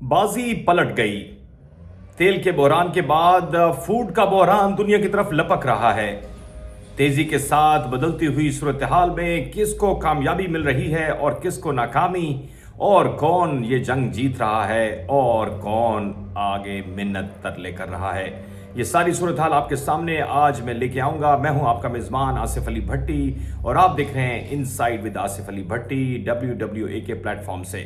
बाजी पलट गई। तेल के बहरान के बाद फूड का बहरान दुनिया की तरफ लपक रहा है। तेजी के साथ बदलती हुई सूरत हाल में किसको कामयाबी मिल रही है और किसको नाकामी, और कौन ये जंग जीत रहा है और कौन आगे मिन्नत तरले कर रहा है, ये सारी सूरत हाल आपके सामने आज मैं लेके आऊंगा। मैं हूं आपका मेजबान आसिफ अली भट्टी और आप देख रहे हैं inside with Asif Ali Bhatti WWE के प्लेटफॉर्म से।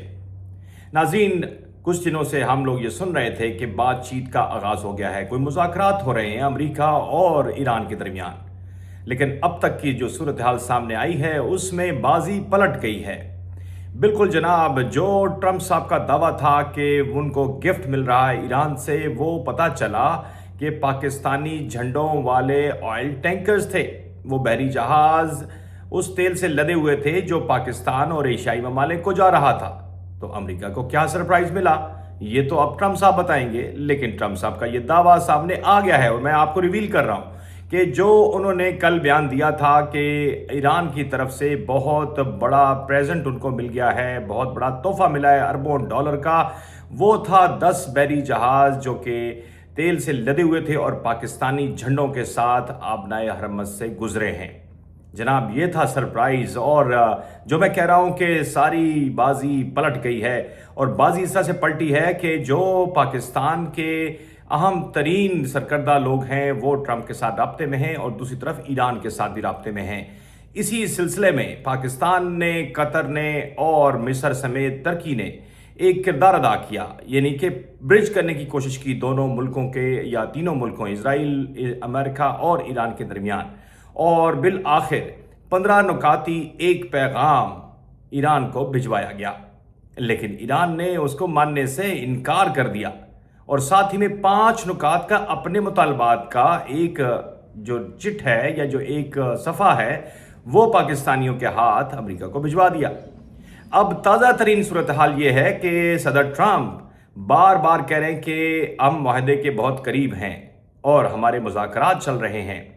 नाज़रीन, कुछ दिनों से हम लोग ये सुन रहे थे कि बातचीत का आगाज हो गया है, कोई मुज़ाकरात हो रहे हैं अमेरिका और ईरान के दरमियान, लेकिन अब तक की जो सूरत हाल सामने आई है उसमें बाजी पलट गई है। बिल्कुल जनाब, जो ट्रंप साहब का दावा था कि उनको गिफ्ट मिल रहा है ईरान से, वो पता चला कि पाकिस्तानी झंडों वाले ऑयल टैंकर्स थे। वो बहरी जहाज उस तेल से लदे हुए थे जो पाकिस्तान और एशियाई ममालिक को जा रहा था। तो अमेरिका को क्या सरप्राइज मिला, ये तो अब ट्रंप साहब बताएंगे, लेकिन ट्रंप साहब का ये दावा सामने आ गया है और मैं आपको रिवील कर रहा हूं कि जो उन्होंने कल बयान दिया था कि ईरान की तरफ से बहुत बड़ा प्रेजेंट उनको मिल गया है, बहुत बड़ा तोहफा मिला है अरबों डॉलर का, वो था 10 बहरी जहाज जो कि तेल से लदे हुए थे और पाकिस्तानी झंडों के साथ आबनाए हरमत से गुजरे हैं। जनाब, ये था सरप्राइज। और जो मैं कह रहा हूं कि सारी बाजी पलट गई है, और बाजी इस तरह से पलटी है कि जो पाकिस्तान के अहम तरीन सरकर्दा लोग हैं वो ट्रंप के साथ राब्ते में हैं और दूसरी तरफ ईरान के साथ भी राब्ते में हैं। इसी सिलसिले में पाकिस्तान ने, कतर ने और मिस्र समेत तुर्की ने एक किरदार अदा किया, यानी कि ब्रिज करने की कोशिश की दोनों मुल्कों के, या तीनों मुल्कों इजराइल, अमेरिका और ईरान के दरमियान। और बिल आखिर 15 नुकाती एक पैगाम ईरान को भिजवाया गया, लेकिन ईरान ने उसको मानने से इनकार कर दिया और साथ ही में 5 नुकात का अपने मुतालबात का एक जो चिट है या जो एक सफ़ा है वो पाकिस्तानियों के हाथ अमेरिका को भिजवा दिया। अब ताज़ा तरीन सूरत हाल ये है कि सदर ट्रंप बार बार कह रहे हैं कि हम माहदे के बहुत करीब हैं और हमारे मुज़ाकरात चल रहे हैं।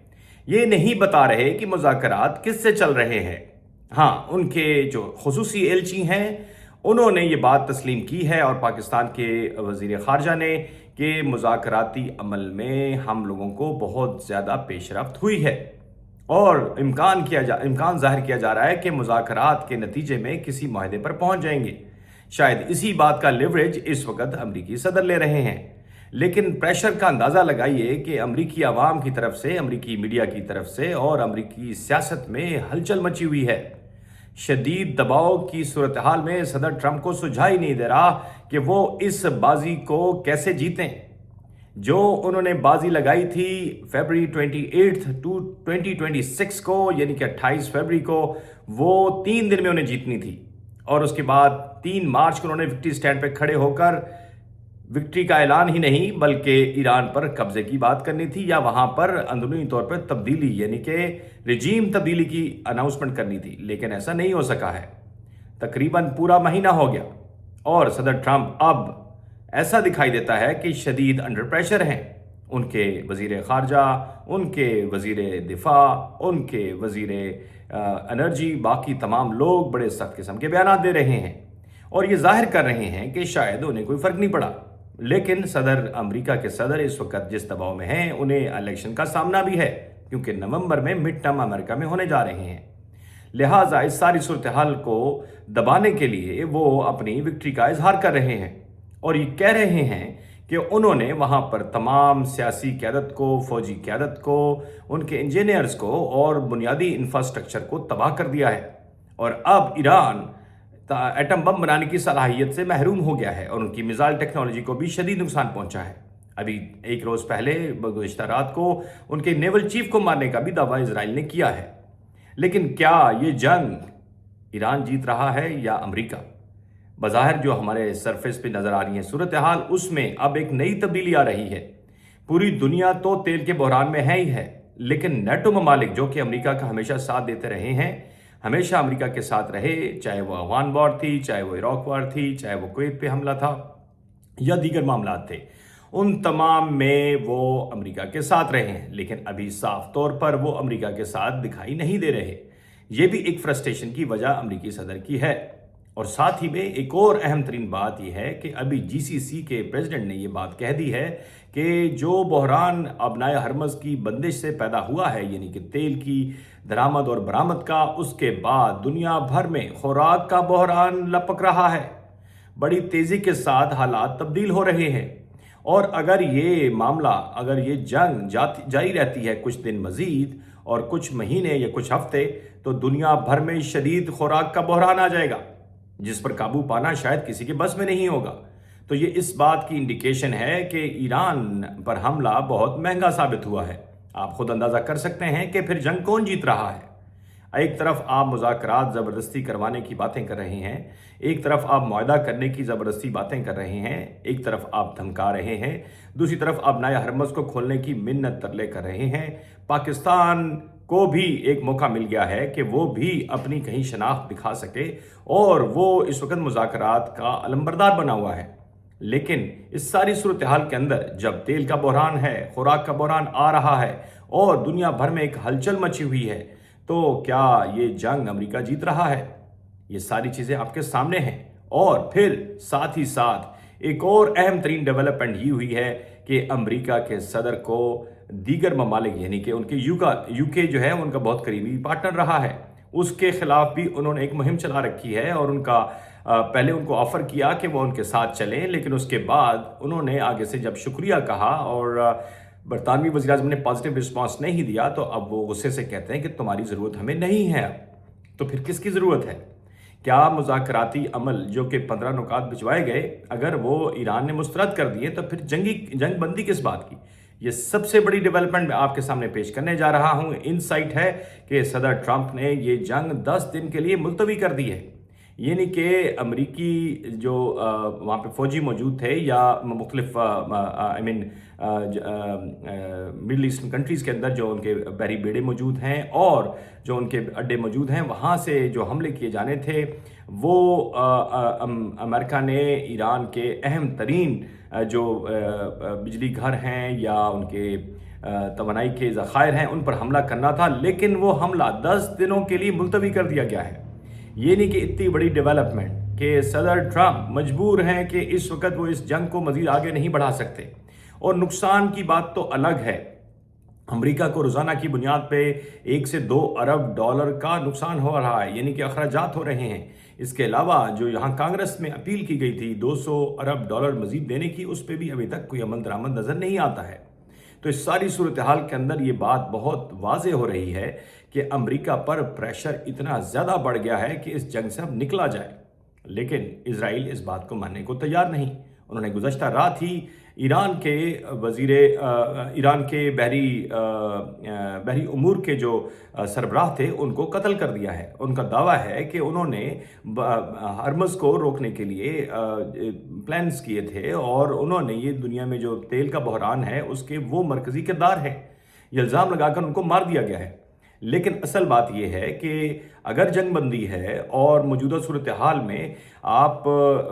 ये नहीं बता रहे कि मुज़ाकरात किससे चल रहे हैं। हाँ, उनके जो खुसूसी एलची हैं उन्होंने ये बात तस्लीम की है और पाकिस्तान के वज़ीर ख़ारजा ने कि मुज़ाकराती अमल में हम लोगों को बहुत ज़्यादा पेशरफ्त हुई है और इम्कान ज़ाहिर किया जा रहा है कि मुज़ाकरात के नतीजे में किसी माहदे पर पहुंच जाएंगे। शायद इसी बात का लिवरेज इस वक्त अमरीकी सदर ले रहे हैं, लेकिन प्रेशर का अंदाज़ा लगाइए कि अमरीकी आवाम की तरफ से, अमरीकी मीडिया की तरफ से और अमरीकी सियासत में हलचल मची हुई है। शदीद दबाव की सूरत हाल में सदर ट्रंप को सुझाई नहीं दे रहा कि वो इस बाजी को कैसे जीतें। जो उन्होंने बाजी लगाई थी फरवरी 28 टू 2026 को, यानी कि 28 फरवरी को, वो 3 दिन में उन्हें जीतनी थी और उसके बाद 3 मार्च को उन्होंने विक्ट्री स्टैंड पर खड़े होकर विक्ट्री का ऐलान ही नहीं बल्कि ईरान पर कब्जे की बात करनी थी या वहां पर अंदरूनी तौर पर तब्दीली, यानी कि रिजीम तब्दीली की अनाउंसमेंट करनी थी, लेकिन ऐसा नहीं हो सका है। तकरीबन पूरा महीना हो गया और सदर ट्रंप अब ऐसा दिखाई देता है कि शदीद अंडर प्रेशर हैं। उनके वजीर खारजा, उनके वजीर दिफा, उनके वजीर एनर्जी, बाकी तमाम लोग बड़े सख्त किस्म के बयान दे रहे हैं और ये जाहिर कर रहे हैं कि शायद उन्हें कोई फर्क नहीं पड़ा। लेकिन सदर, अमेरिका के सदर इस वक्त जिस दबाव में हैं उन्हें इलेक्शन का सामना भी है, क्योंकि नवंबर में मिड टर्म अमेरिका में होने जा रहे हैं। लिहाजा इस सारी सूरत हाल को दबाने के लिए वो अपनी विक्ट्री का इजहार कर रहे हैं और ये कह रहे हैं कि उन्होंने वहाँ पर तमाम सियासी क़यादत को, फौजी क़यादत को, उनके इंजीनियर्स को और बुनियादी इंफ्रास्ट्रक्चर को तबाह कर दिया है और अब ईरान एटम बम बनाने की सलाहियत से महरूम हो गया है और उनकी मिसाइल टेक्नोलॉजी को भी शदीद नुकसान पहुंचा है। अभी एक रोज़ पहले गुज़िश्ता रात को उनके नेवल चीफ को मारने का भी दावा इजराइल ने किया है। लेकिन क्या ये जंग ईरान जीत रहा है या अमेरिका? बज़ाहिर जो हमारे सरफेस पे नज़र आ रही है सूरत हाल, उसमें अब एक नई तब्दीली आ रही है। पूरी दुनिया तो तेल के बहरान में है ही है, लेकिन नेटो ममालिक जो कि अमेरिका का हमेशा साथ देते रहे हैं, हमेशा अमेरिका के साथ रहे, चाहे वो अफगान वॉर थी, चाहे वो इराक वॉर थी, चाहे वो कुवैत पे हमला था या दीगर मामला थे, उन तमाम में वो अमेरिका के साथ रहे हैं। लेकिन अभी साफ तौर पर वो अमेरिका के साथ दिखाई नहीं दे रहे। ये भी एक फ्रस्ट्रेशन की वजह अमेरिकी सदर की है और साथ ही में एक और अहम तरीन बात यह है कि अभी जीसीसी के प्रेसिडेंट ने ये बात कह दी है कि जो बहरान अबनाए हरमज़ की बंदिश से पैदा हुआ है, यानी कि तेल की दरामद और बरामद का, उसके बाद दुनिया भर में खुराक का बहरान लपक रहा है। बड़ी तेज़ी के साथ हालात तब्दील हो रहे हैं और अगर ये मामला, अगर ये जंग जारी रहती है कुछ दिन मज़ीद और कुछ महीने या कुछ हफ्ते, तो दुनिया भर में शदीद खुराक का बहरान आ जाएगा जिस पर काबू पाना शायद किसी के बस में नहीं होगा। तो ये इस बात की इंडिकेशन है कि ईरान पर हमला बहुत महंगा साबित हुआ है। आप खुद अंदाज़ा कर सकते हैं कि फिर जंग कौन जीत रहा है। एक तरफ आप मुज़ाकरात ज़बरदस्ती करवाने की बातें कर रहे हैं, एक तरफ आप मुआहदा करने की ज़बरदस्ती बातें कर रहे हैं, एक तरफ आप धमका रहे हैं, दूसरी तरफ आप नाया हरमज़ को खोलने की मिन्नत तरले कर रहे हैं। पाकिस्तान को भी एक मौका मिल गया है कि वो भी अपनी कहीं शनाख्त दिखा सके और वो इस वक्त मुज़ाकरात का अलंबरदार बना हुआ है। लेकिन इस सारी सूरत हाल के अंदर जब तेल का बहरान है, खुराक का बहरान आ रहा है और दुनिया भर में एक हलचल मची हुई है, तो क्या ये जंग अमेरिका जीत रहा है? ये सारी चीज़ें आपके सामने हैं। और फिर साथ ही साथ एक और अहम तरीन डेवलपमेंट ये हुई है कि अमेरिका के सदर को दीगर ममालिक, यानी कि उनके यूके जो है उनका बहुत करीबी पार्टनर रहा है, उसके खिलाफ भी उन्होंने एक मुहिम चला रखी है और उनका पहले उनको ऑफ़र किया कि वो उनके साथ चलें, लेकिन उसके बाद उन्होंने आगे से जब शुक्रिया कहा और बरतानवी वज़ीर-ए-आज़म ने पॉजिटिव रिस्पांस नहीं दिया, तो अब वो गुस्से से कहते हैं कि तुम्हारी ज़रूरत हमें नहीं है। तो फिर किसकी ज़रूरत है? क्या मुज़ाकराती अमल जो कि 15 नुकात भिजवाए गए, अगर वो ईरान ने मुस्तरद कर दिए, तो फिर जंग बंदी किस बात की? ये सबसे बड़ी डेवलपमेंट मैं आपके सामने पेश करने जा रहा हूं। इनसाइट है कि सदर ट्रंप ने ये जंग 10 दिन के लिए मुलतवी कर दी है। यानी कि अमरीकी जो वहाँ पे फ़ौजी मौजूद थे या मुख्तलिफ मिडल ईस्टर्न कंट्रीज़ के अंदर जो उनके बहरी बेड़े मौजूद हैं और जो उनके अड्डे मौजूद हैं, वहाँ से जो हमले किए जाने थे वो अमेरिका ने ईरान के अहम तरीन जो बिजली घर हैं या उनके तवानाई के ज़खायर हैं, उन पर हमला करना था, लेकिन वो हमला 10 दिनों के लिए मुलतवी कर दिया गया है। ये नहीं कि इतनी बड़ी डेवलपमेंट कि सदर ट्रंप मजबूर हैं कि इस वक्त वो इस जंग को मज़ीद आगे नहीं बढ़ा सकते। और नुकसान की बात तो अलग है, अमेरिका को रोज़ाना की बुनियाद पे 1 से 2 अरब डॉलर का नुकसान हो रहा है, यानी कि अखराजात हो रहे हैं। इसके अलावा जो यहाँ कांग्रेस में अपील की गई थी 200 अरब डॉलर मज़ीद देने की, उस पर भी अभी तक कोई अमल दरामद नज़र नहीं आता है। तो इस सारी सूरत हाल के अंदर ये बात बहुत वाज़े हो रही है कि अमेरिका पर प्रेशर इतना ज़्यादा बढ़ गया है कि इस जंग से अब निकला जाए। लेकिन इजराइल इस बात को मानने को तैयार नहीं। उन्होंने गुज़श्ता रात ही ईरान के बहरी उमूर के जो सरबराह थे उनको कत्ल कर दिया है। उनका दावा है कि उन्होंने हरमज़ को रोकने के लिए प्लान्स किए थे और उन्होंने ये दुनिया में जो तेल का बहरान है उसके वो मरकज़ी किरदार है। ये इल्ज़ाम लगाकर उनको मार दिया गया है। लेकिन असल बात यह है कि अगर जंग बंदी है और मौजूदा सूरत हाल में आप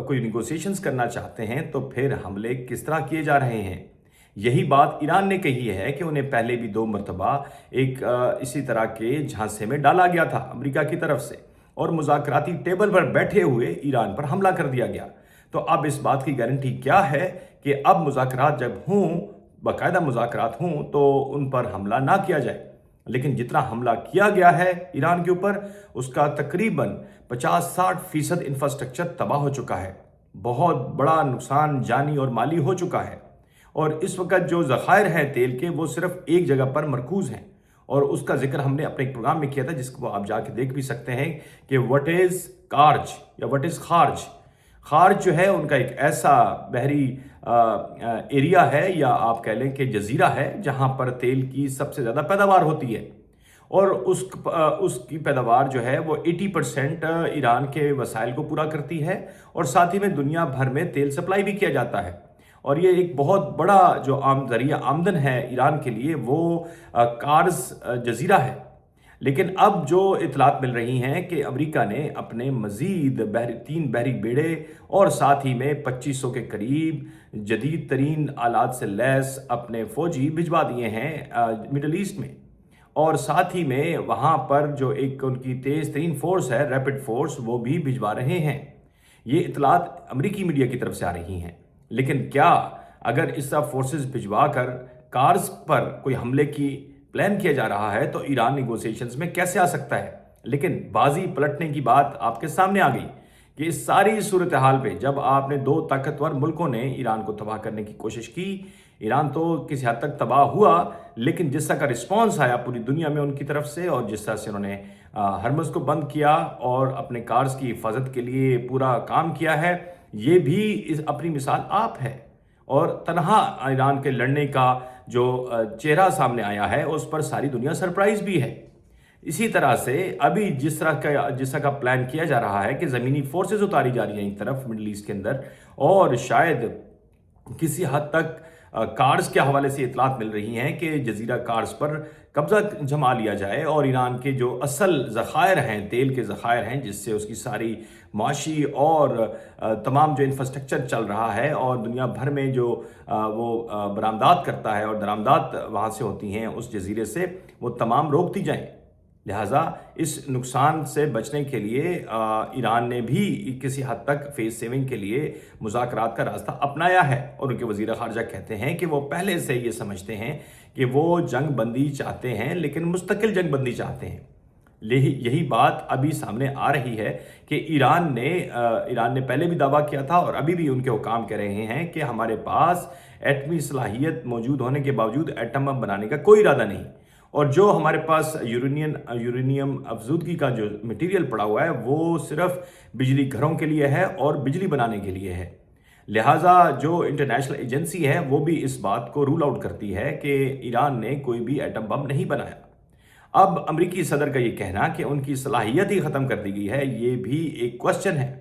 कोई निगोसिएशंस करना चाहते हैं, तो फिर हमले किस तरह किए जा रहे हैं? यही बात ईरान ने कही है कि उन्हें पहले भी 2 मरतबा एक इसी तरह के झांसे में डाला गया था अमेरिका की तरफ से और मुज़ाकराती टेबल पर बैठे हुए ईरान पर हमला कर दिया गया। तो अब इस बात की गारंटी क्या है कि अब मुज़ाकरात जब हों, बाकायदा मुज़ाकरात हों, तो उन पर हमला ना किया जाए? लेकिन जितना हमला किया गया है ईरान के ऊपर, उसका तकरीबन 50-60% इंफ्रास्ट्रक्चर तबाह हो चुका है। बहुत बड़ा नुकसान जानी और माली हो चुका है और इस वक्त जो ज़खायर हैं तेल के, वो सिर्फ एक जगह पर मरकूज़ हैं और उसका जिक्र हमने अपने एक प्रोग्राम में किया था, जिसको आप जाके देख भी सकते हैं कि व्हाट इज़ कार्ज या व्हाट इज़ खार्ज। खार्ज जो है उनका एक ऐसा बहरी एरिया है या आप कह लें कि जजीरा है जहां पर तेल की सबसे ज़्यादा पैदावार होती है और उसकी पैदावार जो है वो 80% ईरान के वसाइल को पूरा करती है और साथ ही में दुनिया भर में तेल सप्लाई भी किया जाता है। और ये एक बहुत बड़ा जो ज़रिया आमदन है ईरान के लिए वो कार्ज जजीरा है। लेकिन अब जो इतलात मिल रही हैं कि अमेरिका ने अपने मज़ीद 3 बहरी बेड़े और साथ ही में 2500 के करीब जदीद तरीन आलात से लैस अपने फ़ौजी भिजवा दिए हैं मिडल ईस्ट में और साथ ही में वहाँ पर जो एक उनकी तेज़ तरीन फोर्स है, रैपिड फोर्स, वो भी भिजवा रहे हैं। یہ اطلاعات امریکی میڈیا کی طرف سے آ رہی ہیں، لیکن کیا اگر اس طرح فورسز بھجوا کر کارز پر کوئی حملے کی پلان کیا جا رہا ہے تو ایران نیگوسیشنز میں کیسے آ سکتا ہے؟ لیکن بازی پلٹنے کی بات آپ کے سامنے آ گئی کہ اس ساری صورتحال پہ جب آپ نے دو طاقتور ملکوں نے ایران کو تباہ کرنے کی کوشش کی، ایران تو کسی حد تک تباہ ہوا، لیکن جس طرح کا رسپانس آیا پوری دنیا میں ان کی طرف سے، اور جس طرح سے انہوں نے ہرمز کو بند کیا اور اپنے کارز کی حفاظت کے لیے پورا کام کیا ہے، یہ بھی اپنی مثال آپ ہے۔ اور تنہا ایران کے لڑنے کا جو چہرہ سامنے آیا ہے اس پر ساری دنیا سرپرائز بھی ہے۔ اسی طرح سے ابھی جس طرح کا پلان کیا جا رہا ہے کہ زمینی فورسز اتاری جا رہی ہیں ایک طرف مڈل ایسٹ کے اندر، اور شاید کسی حد تک کارز کے حوالے سے اطلاعات مل رہی ہیں کہ جزیرہ کارز پر قبضہ جما لیا جائے اور ایران کے جو اصل ذخائر ہیں، تیل کے ذخائر ہیں، جس سے اس کی ساری معاشی اور تمام جو انفراسٹرکچر چل رہا ہے اور دنیا بھر میں جو وہ برآمدات کرتا ہے اور درآمدات وہاں سے ہوتی ہیں اس جزیرے سے، وہ تمام روک دی جائیں۔ لہٰذا اس نقصان سے بچنے کے لیے ایران نے بھی کسی حد تک فیس سیونگ کے لیے مذاکرات کا راستہ اپنایا ہے، اور ان کے وزیر خارجہ کہتے ہیں کہ وہ پہلے سے یہ سمجھتے ہیں کہ وہ جنگ بندی چاہتے ہیں، لیکن مستقل جنگ بندی چاہتے ہیں۔ یہی بات ابھی سامنے آ رہی ہے کہ ایران نے پہلے بھی دعویٰ کیا تھا اور ابھی بھی ان کے حکام کہہ رہے ہیں کہ ہمارے پاس ایٹمی صلاحیت موجود ہونے کے باوجود ایٹم بم بنانے کا کوئی ارادہ نہیں، اور جو ہمارے پاس یورینیم افزودگی کا جو مٹیریل پڑا ہوا ہے وہ صرف بجلی گھروں کے لیے ہے اور بجلی بنانے کے لیے ہے۔ لہٰذا جو انٹرنیشنل ایجنسی ہے وہ بھی اس بات کو رول آؤٹ کرتی ہے کہ ایران نے کوئی بھی ایٹم بم نہیں بنایا۔ اب امریکی صدر کا یہ کہنا کہ ان کی صلاحیت ہی ختم کر دی گئی ہے، یہ بھی ایک کوشچن ہے،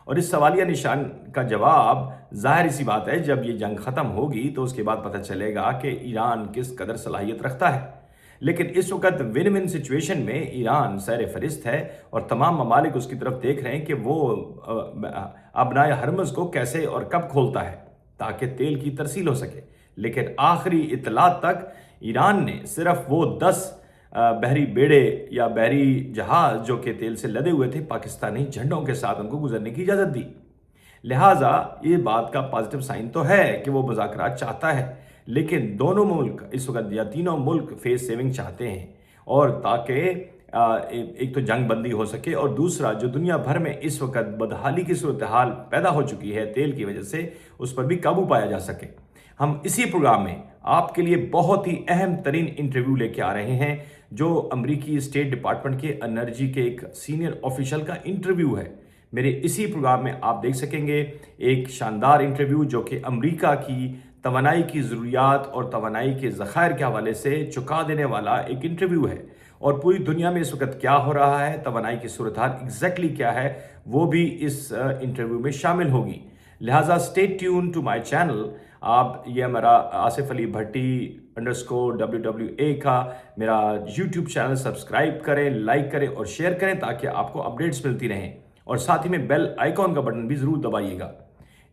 اور اس سوالیہ نشان کا جواب ظاہر سی بات ہے، جب یہ جنگ ختم ہوگی تو اس کے بعد پتہ چلے گا کہ ایران کس قدر صلاحیت رکھتا ہے۔ لیکن اس وقت ون ون سچویشن میں ایران سیر فہرست ہے اور تمام ممالک اس کی طرف دیکھ رہے ہیں کہ وہ ابنائے ہرمز کو کیسے اور کب کھولتا ہے تاکہ تیل کی ترسیل ہو سکے۔ لیکن آخری اطلاعات تک ایران نے صرف وہ 10 بحری بیڑے یا بحری جہاز جو کہ تیل سے لدے ہوئے تھے پاکستانی جھنڈوں کے ساتھ ان کو گزرنے کی اجازت دی۔ لہٰذا یہ بات کا پازیٹیو سائن تو ہے کہ وہ مذاکرات چاہتا ہے، لیکن دونوں ملک اس وقت یا تینوں ملک فیس سیونگ چاہتے ہیں، اور تاکہ ایک تو جنگ بندی ہو سکے، اور دوسرا جو دنیا بھر میں اس وقت بدحالی کی صورتحال پیدا ہو چکی ہے تیل کی وجہ سے، اس پر بھی قابو پایا جا سکے۔ ہم اسی پروگرام میں آپ کے لیے بہت ہی اہم ترین انٹرویو لے کے آ رہے ہیں، جو امریکی اسٹیٹ ڈپارٹمنٹ کے انرجی کے ایک سینئر آفیشل کا انٹرویو ہے۔ میرے اسی پروگرام میں آپ دیکھ سکیں گے ایک شاندار انٹرویو جو کہ امریکہ کی توانائی کی ضروریات اور توانائی کے ذخائر کے حوالے سے چکا دینے والا ایک انٹرویو ہے، اور پوری دنیا میں اس وقت کیا ہو رہا ہے، توانائی کی صورتحال ایگزیکٹلی کیا ہے، وہ بھی اس انٹرویو میں شامل ہوگی۔ لہٰذا stay tune to my channel. آپ یہ میرا آصف علی بھٹی _WWA کا میرا یوٹیوب چینل سبسکرائب کریں، لائک کریں اور شیئر کریں تاکہ آپ کو اپڈیٹس ملتی رہیں، اور ساتھ ہی میں بیل آئیکن کا بٹن بھی ضرور دبائیے گا۔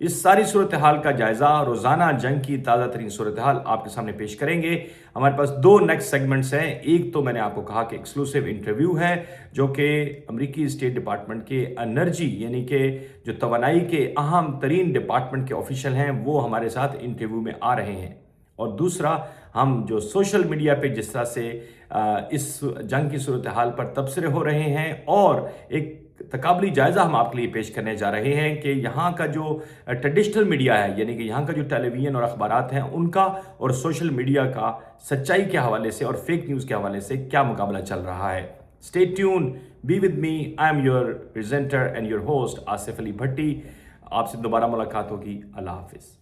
اس ساری صورتحال کا جائزہ، روزانہ جنگ کی تازہ ترین صورتحال آپ کے سامنے پیش کریں گے۔ ہمارے پاس 2 نیکسٹ سیگمنٹس ہیں۔ ایک تو میں نے آپ کو کہا کہ ایکسکلوسیو انٹرویو ہے جو کہ امریکی اسٹیٹ ڈپارٹمنٹ کے انرجی یعنی کہ جو توانائی کے اہم ترین ڈپارٹمنٹ کے آفیشل ہیں وہ ہمارے ساتھ انٹرویو میں آ رہے ہیں، اور دوسرا ہم جو سوشل میڈیا پہ جس طرح سے اس جنگ کی صورتحال پر تبصرے ہو رہے ہیں، اور ایک تقابلی جائزہ ہم آپ کے لیے پیش کرنے جا رہے ہیں کہ یہاں کا جو ٹریڈیشنل میڈیا ہے، یعنی کہ یہاں کا جو ٹیلی ویژن اور اخبارات ہیں ان کا اور سوشل میڈیا کا سچائی کے حوالے سے اور فیک نیوز کے حوالے سے کیا مقابلہ چل رہا ہے۔ Stay tuned, be with me, I am your presenter and your host Asif Ali Bhatti. آپ سے دوبارہ ملاقات ہوگی۔ اللہ حافظ۔